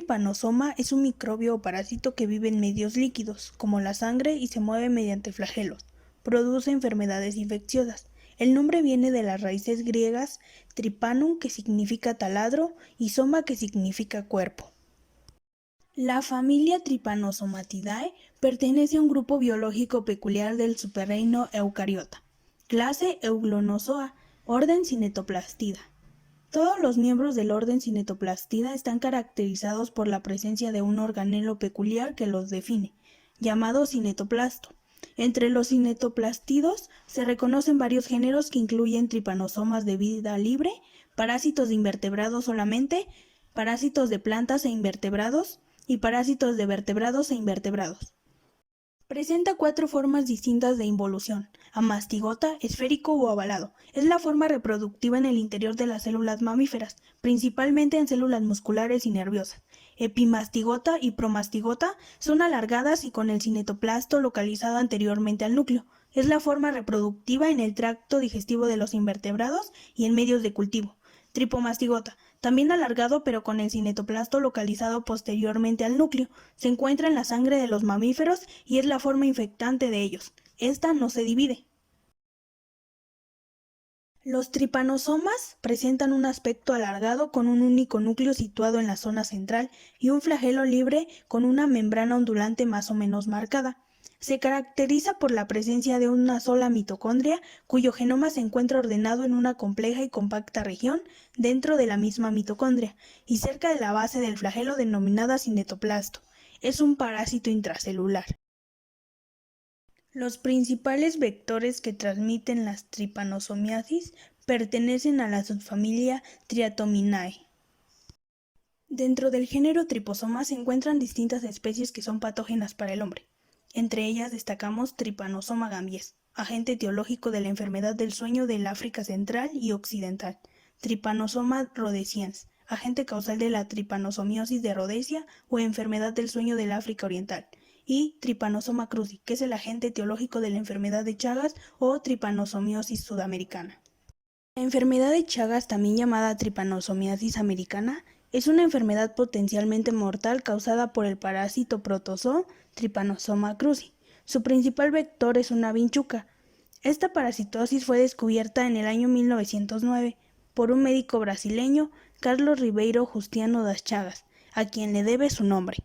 tripanosoma es un microbio o parásito que vive en medios líquidos, como la sangre, y se mueve mediante flagelos. Produce enfermedades infecciosas. El nombre viene de las raíces griegas tripanum, que significa taladro, y soma, que significa cuerpo. La familia Trypanosomatidae pertenece a un grupo biológico peculiar del superreino Eucariota, clase Euglonozoa, orden Cinetoplastida. Todos los miembros del orden Cinetoplastida están caracterizados por la presencia de un organelo peculiar que los define, llamado cinetoplasto. Entre los cinetoplastidos se reconocen varios géneros que incluyen tripanosomas de vida libre, parásitos de invertebrados solamente, parásitos de plantas e invertebrados, y parásitos de vertebrados e invertebrados. Presenta 4 formas distintas de involución: amastigota, esférico o ovalado. Es la forma reproductiva en el interior de las células mamíferas, principalmente en células musculares y nerviosas. Epimastigota y promastigota son alargadas y con el cinetoplasto localizado anteriormente al núcleo. Es la forma reproductiva en el tracto digestivo de los invertebrados y en medios de cultivo. Tripomastigota, también alargado pero con el cinetoplasto localizado posteriormente al núcleo. Se encuentra en la sangre de los mamíferos y es la forma infectante de ellos. Esta no se divide. Los tripanosomas presentan un aspecto alargado con un único núcleo situado en la zona central y un flagelo libre con una membrana ondulante más o menos marcada. Se caracteriza por la presencia de una sola mitocondria, cuyo genoma se encuentra ordenado en una compleja y compacta región dentro de la misma mitocondria y cerca de la base del flagelo denominada cinetoplasto. Es un parásito intracelular. Los principales vectores que transmiten las tripanosomiasis pertenecen a la subfamilia Triatominae. Dentro del género Triposoma se encuentran distintas especies que son patógenas para el hombre. Entre ellas destacamos Trypanosoma gambies, agente etiológico de la enfermedad del sueño del África central y occidental; Trypanosoma rhodesians, agente causal de la tripanosomiosis de Rhodesia o enfermedad del sueño del África oriental; y Trypanosoma cruzi, que es el agente etiológico de la enfermedad de Chagas o tripanosomiosis sudamericana. La enfermedad de Chagas, también llamada tripanosomiasis americana, es una enfermedad potencialmente mortal causada por el parásito protozoo Trypanosoma cruzi. Su principal vector es una vinchuca. Esta parasitosis fue descubierta en el año 1909 por un médico brasileño, Carlos Ribeiro Justiano das Chagas, a quien le debe su nombre.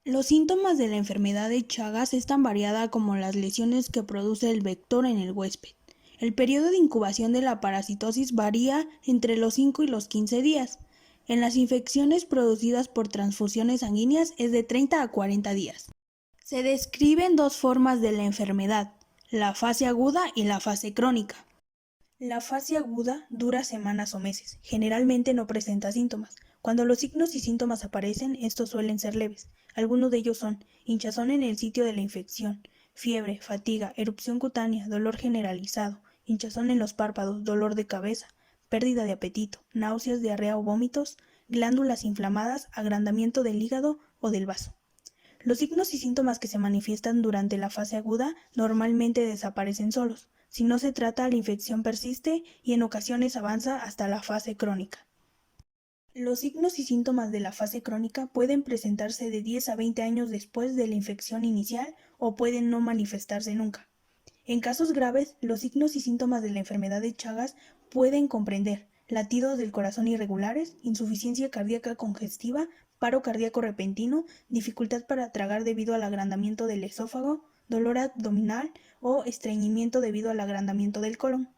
Los síntomas de la enfermedad de Chagas es tan variada como las lesiones que produce el vector en el huésped. El periodo de incubación de la parasitosis varía entre los 5 y los 15 días. En las infecciones producidas por transfusiones sanguíneas es de 30 a 40 días. Se describen 2 formas de la enfermedad: la fase aguda y la fase crónica. La fase aguda dura semanas o meses, generalmente no presenta síntomas. Cuando los signos y síntomas aparecen, estos suelen ser leves. Algunos de ellos son hinchazón en el sitio de la infección, fiebre, fatiga, erupción cutánea, dolor generalizado, hinchazón en los párpados, dolor de cabeza, pérdida de apetito, náuseas, diarrea o vómitos, glándulas inflamadas, agrandamiento del hígado o del vaso. Los signos y síntomas que se manifiestan durante la fase aguda normalmente desaparecen solos. Si no se trata, la infección persiste y en ocasiones avanza hasta la fase crónica. Los signos y síntomas de la fase crónica pueden presentarse de 10 a 20 años después de la infección inicial o pueden no manifestarse nunca. En casos graves, los signos y síntomas de la enfermedad de Chagas pueden comprender latidos del corazón irregulares, insuficiencia cardíaca congestiva, paro cardíaco repentino, dificultad para tragar debido al agrandamiento del esófago, dolor abdominal o estreñimiento debido al agrandamiento del colon.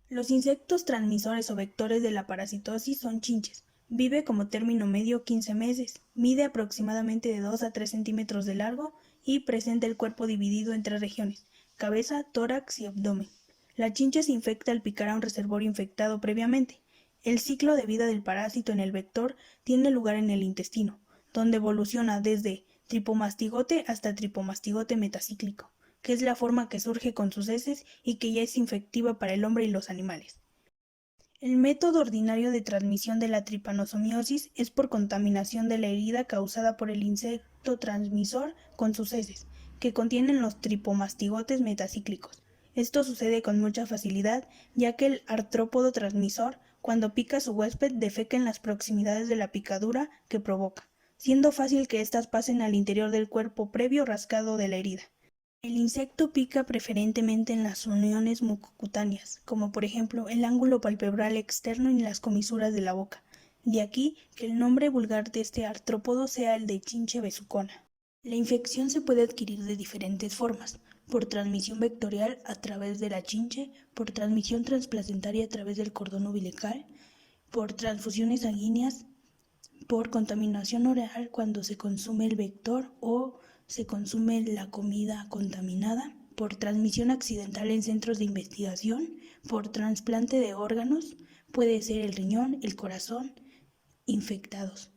Los insectos transmisores o vectores de la parasitosis son chinches. Vive como término medio 15 meses, mide aproximadamente de 2 a 3 centímetros de largo y presenta el cuerpo dividido en 3 regiones: cabeza, tórax y abdomen. La chinche se infecta al picar a un reservorio infectado previamente. El ciclo de vida del parásito en el vector tiene lugar en el intestino, donde evoluciona desde tripomastigote hasta tripomastigote metacíclico, que es la forma que surge con sus heces y que ya es infectiva para el hombre y los animales. El método ordinario de transmisión de la tripanosomiosis es por contaminación de la herida causada por el insecto transmisor con sus heces, que contienen los tripomastigotes metacíclicos. Esto sucede con mucha facilidad, ya que el artrópodo transmisor Cuando pica su huésped, defeca en las proximidades de la picadura que provoca, siendo fácil que éstas pasen al interior del cuerpo previo rascado de la herida. El insecto pica preferentemente en las uniones mucocutáneas, como por ejemplo el ángulo palpebral externo y las comisuras de la boca. De aquí que el nombre vulgar de este artrópodo sea el de chinche besucona. La infección se puede adquirir de diferentes formas: por transmisión vectorial a través de la chinche, por transmisión transplacentaria a través del cordón umbilical, por transfusiones sanguíneas, por contaminación oral cuando se consume el vector o se consume la comida contaminada, por transmisión accidental en centros de investigación, por trasplante de órganos, puede ser el riñón, el corazón, infectados.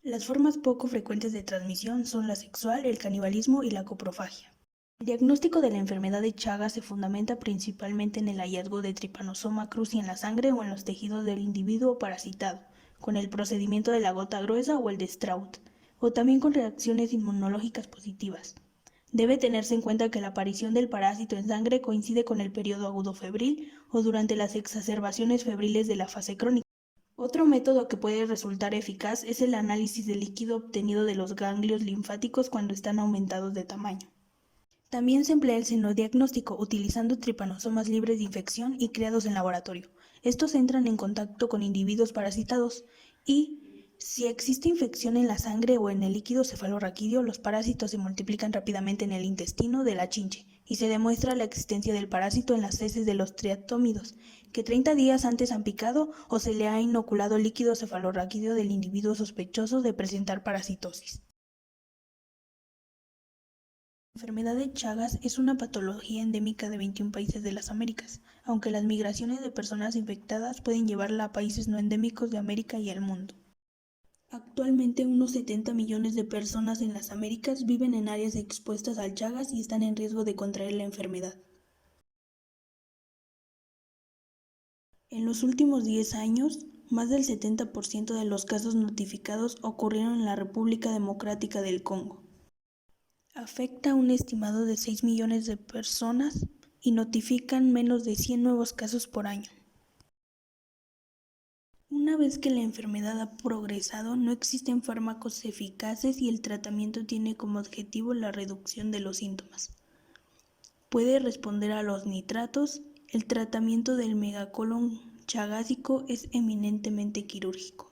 Las formas poco frecuentes de transmisión son la sexual, el canibalismo y la coprofagia. El diagnóstico de la enfermedad de Chagas se fundamenta principalmente en el hallazgo de Trypanosoma cruzi en la sangre o en los tejidos del individuo parasitado, con el procedimiento de la gota gruesa o el de Stroud, o también con reacciones inmunológicas positivas. Debe tenerse en cuenta que la aparición del parásito en sangre coincide con el periodo agudo febril o durante las exacerbaciones febriles de la fase crónica. Otro método que puede resultar eficaz es el análisis del líquido obtenido de los ganglios linfáticos cuando están aumentados de tamaño. También se emplea el senodiagnóstico, utilizando tripanosomas libres de infección y creados en laboratorio. Estos entran en contacto con individuos parasitados y, si existe infección en la sangre o en el líquido cefalorraquídeo, los parásitos se multiplican rápidamente en el intestino de la chinche y se demuestra la existencia del parásito en las heces de los triatómidos, que 30 días antes han picado o se le ha inoculado líquido cefalorraquídeo del individuo sospechoso de presentar parasitosis. La enfermedad de Chagas es una patología endémica de 21 países de las Américas, aunque las migraciones de personas infectadas pueden llevarla a países no endémicos de América y el mundo. Actualmente unos 70 millones de personas en las Américas viven en áreas expuestas al Chagas y están en riesgo de contraer la enfermedad. En los últimos 10 años, más del 70% de los casos notificados ocurrieron en la República Democrática del Congo. Afecta a un estimado de 6 millones de personas y notifican menos de 100 nuevos casos por año. Una vez que la enfermedad ha progresado, no existen fármacos eficaces y el tratamiento tiene como objetivo la reducción de los síntomas. Puede responder a los nitratos. El tratamiento del megacolon chagásico es eminentemente quirúrgico.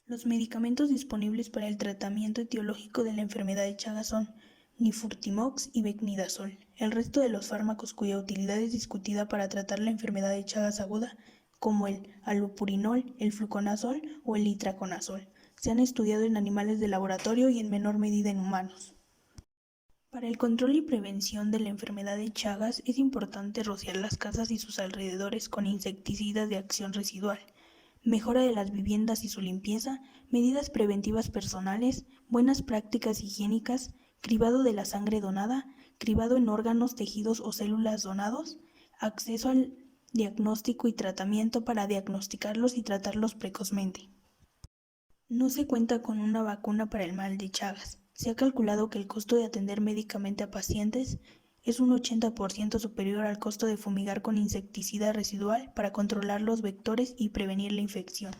Los medicamentos disponibles para el tratamiento etiológico de la enfermedad de Chagas son nifurtimox y becnidazol. El resto de los fármacos cuya utilidad es discutida para tratar la enfermedad de Chagas aguda, como el allopurinol, el fluconazol o el itraconazol, se han estudiado en animales de laboratorio y en menor medida en humanos. Para el control y prevención de la enfermedad de Chagas es importante rociar las casas y sus alrededores con insecticidas de acción residual, mejora de las viviendas y su limpieza, medidas preventivas personales, buenas prácticas higiénicas, cribado de la sangre donada, cribado en órganos, tejidos o células donados, acceso al diagnóstico y tratamiento para diagnosticarlos y tratarlos precozmente. No se cuenta con una vacuna para el mal de Chagas. Se ha calculado que el costo de atender médicamente a pacientes es un 80% superior al costo de fumigar con insecticida residual para controlar los vectores y prevenir la infección.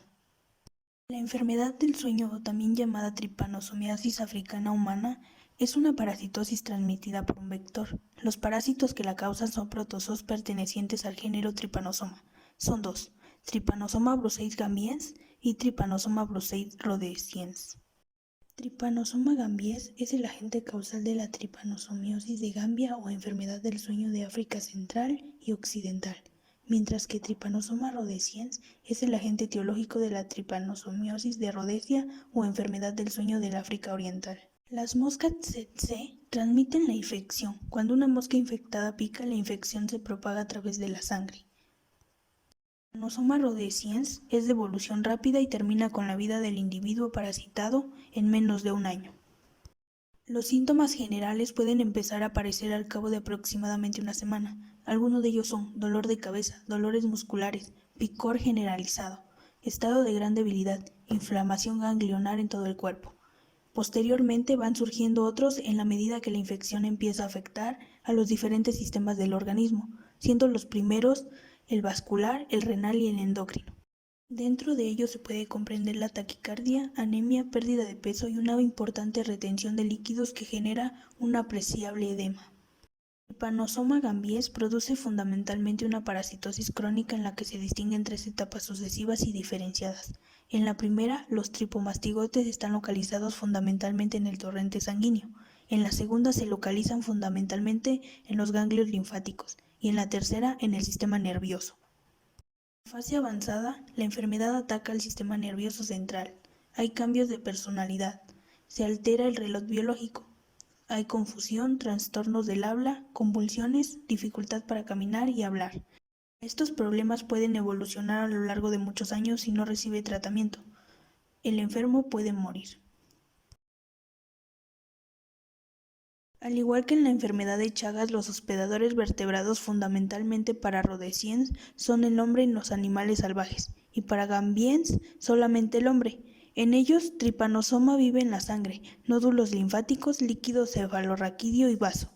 La enfermedad del sueño, también llamada tripanosomiasis africana humana, es una parasitosis transmitida por un vector. Los parásitos que la causan son protozoos pertenecientes al género Trypanosoma. Son dos: Trypanosoma brucei gambiense y Trypanosoma brucei rhodesiense. Trypanosoma gambiense es el agente causal de la tripanosomiosis de Gambia o enfermedad del sueño de África Central y Occidental, mientras que Trypanosoma rhodesiense es el agente etiológico de la tripanosomiosis de Rhodesia o enfermedad del sueño del África Oriental. Las moscas tsetse transmiten la infección. Cuando una mosca infectada pica, la infección se propaga a través de la sangre. Trypanosoma rhodesiense es de evolución rápida y termina con la vida del individuo parasitado en menos de un año. Los síntomas generales pueden empezar a aparecer al cabo de aproximadamente una semana. Algunos de ellos son dolor de cabeza, dolores musculares, picor generalizado, estado de gran debilidad, inflamación ganglionar en todo el cuerpo. Posteriormente van surgiendo otros en la medida que la infección empieza a afectar a los diferentes sistemas del organismo, siendo los primeros el vascular, el renal y el endocrino. Dentro de ello se puede comprender la taquicardia, anemia, pérdida de peso y una importante retención de líquidos que genera un apreciable edema. El Trypanosoma gambiense produce fundamentalmente una parasitosis crónica en la que se distinguen tres etapas sucesivas y diferenciadas. En la primera, los tripomastigotes están localizados fundamentalmente en el torrente sanguíneo. En la segunda se localizan fundamentalmente en los ganglios linfáticos y en la tercera en el sistema nervioso. En fase avanzada, la enfermedad ataca al sistema nervioso central. Hay cambios de personalidad. Se altera el reloj biológico. Hay confusión, trastornos del habla, convulsiones, dificultad para caminar y hablar. Estos problemas pueden evolucionar a lo largo de muchos años si no recibe tratamiento. El enfermo puede morir. Al igual que en la enfermedad de Chagas, los hospedadores vertebrados fundamentalmente para Rhodesiense son el hombre y los animales salvajes, y para Gambiense solamente el hombre. En ellos, Trypanosoma vive en la sangre, nódulos linfáticos, líquido cefalorraquídeo y vaso.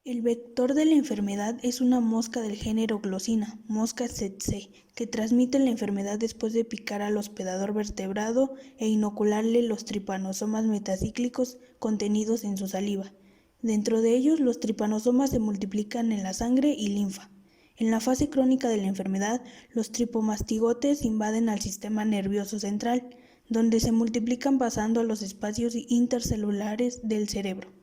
El vector de la enfermedad es una mosca del género Glossina, mosca tsetse, que transmite la enfermedad después de picar al hospedador vertebrado e inocularle los tripanosomas metacíclicos contenidos en su saliva. Dentro de ellos, los tripanosomas se multiplican en la sangre y linfa. En la fase crónica de la enfermedad, los tripomastigotes invaden al sistema nervioso central, donde se multiplican pasando a los espacios intercelulares del cerebro.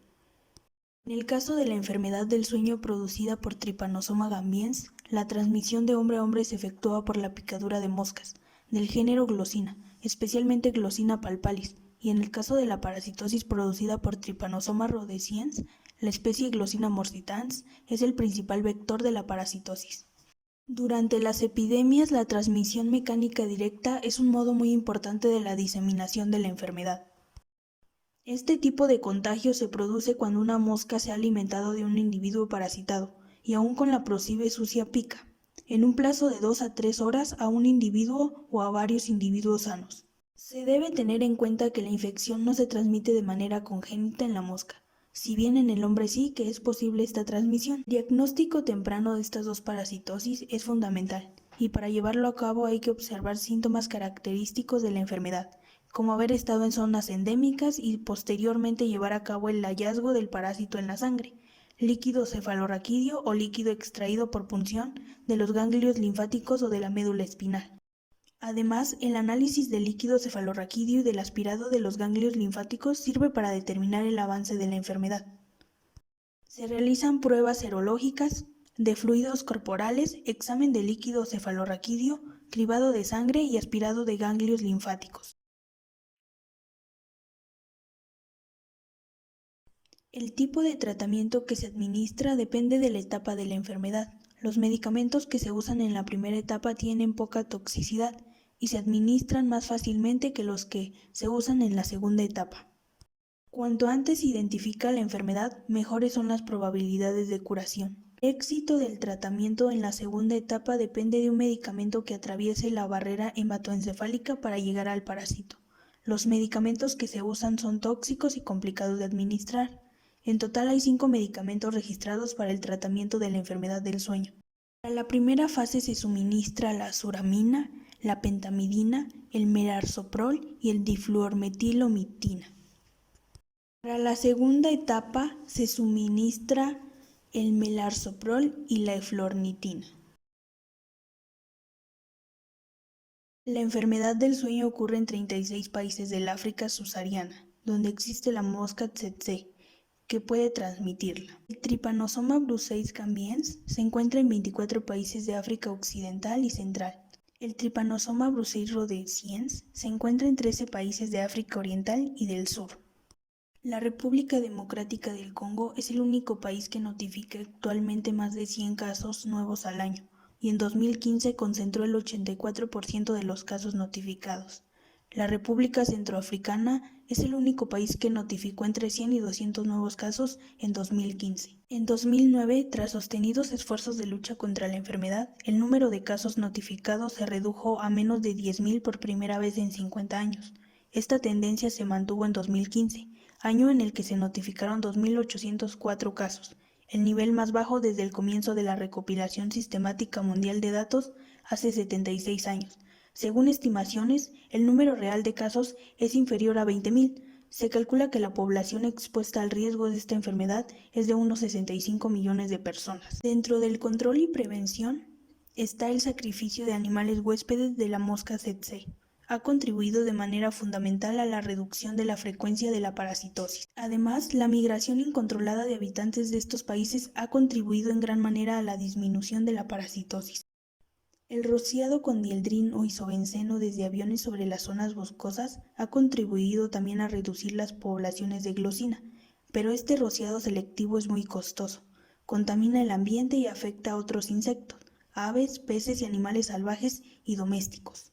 En el caso de la enfermedad del sueño producida por Trypanosoma gambiense, la transmisión de hombre a hombre se efectúa por la picadura de moscas, del género Glossina, especialmente Glossina palpalis, y en el caso de la parasitosis producida por Trypanosoma rhodesiense, la especie Glossina morsitans es el principal vector de la parasitosis. Durante las epidemias, la transmisión mecánica directa es un modo muy importante de la diseminación de la enfermedad. Este tipo de contagio se produce cuando una mosca se ha alimentado de un individuo parasitado y aún con la prosive sucia pica, en un plazo de 2 a 3 horas a un individuo o a varios individuos sanos. Se debe tener en cuenta que la infección no se transmite de manera congénita en la mosca, si bien en el hombre sí que es posible esta transmisión. El diagnóstico temprano de estas dos parasitosis es fundamental, y para llevarlo a cabo hay que observar síntomas característicos de la enfermedad, como haber estado en zonas endémicas y posteriormente llevar a cabo el hallazgo del parásito en la sangre, líquido cefalorraquídeo o líquido extraído por punción de los ganglios linfáticos o de la médula espinal. Además, el análisis del líquido cefalorraquídeo y del aspirado de los ganglios linfáticos sirve para determinar el avance de la enfermedad. Se realizan pruebas serológicas, de fluidos corporales, examen de líquido cefalorraquídeo, cribado de sangre y aspirado de ganglios linfáticos. El tipo de tratamiento que se administra depende de la etapa de la enfermedad. Los medicamentos que se usan en la primera etapa tienen poca toxicidad y se administran más fácilmente que los que se usan en la segunda etapa. Cuanto antes se identifica la enfermedad, mejores son las probabilidades de curación. El éxito del tratamiento en la segunda etapa depende de un medicamento que atraviese la barrera hematoencefálica para llegar al parásito. Los medicamentos que se usan son tóxicos y complicados de administrar. En total hay 5 medicamentos registrados para el tratamiento de la enfermedad del sueño. Para la primera fase se suministra la suramina, la pentamidina, el melarsoprol y el difluormetilomitina. Para la segunda etapa se suministra el melarsoprol y la eflornitina. La enfermedad del sueño ocurre en 36 países del África subsahariana, donde existe la mosca tsetse, que puede transmitirla. El Trypanosoma brucei gambiense se encuentra en 24 países de África occidental y central. El Trypanosoma brucei rhodesiense se encuentra en 13 países de África oriental y del sur. La República Democrática del Congo es el único país que notifica actualmente más de 100 casos nuevos al año, y en 2015 concentró el 84% de los casos notificados. La República Centroafricana es el único país que notificó entre 100 y 200 nuevos casos en 2015. En 2009, tras sostenidos esfuerzos de lucha contra la enfermedad, el número de casos notificados se redujo a menos de 10.000 por primera vez en 50 años. Esta tendencia se mantuvo en 2015, año en el que se notificaron 2.804 casos. el nivel más bajo desde el comienzo de la recopilación sistemática mundial de datos hace 76 años. Según estimaciones, el número real de casos es inferior a 20.000. Se calcula que la población expuesta al riesgo de esta enfermedad es de unos 65 millones de personas. Dentro del control y prevención está el sacrificio de animales huéspedes de la mosca tsetse. Ha contribuido de manera fundamental a la reducción de la frecuencia de la parasitosis. Además, la migración incontrolada de habitantes de estos países ha contribuido en gran manera a la disminución de la parasitosis. El rociado con dieldrin o isobenceno desde aviones sobre las zonas boscosas ha contribuido también a reducir las poblaciones de glossina, pero este rociado selectivo es muy costoso, contamina el ambiente y afecta a otros insectos, aves, peces y animales salvajes y domésticos.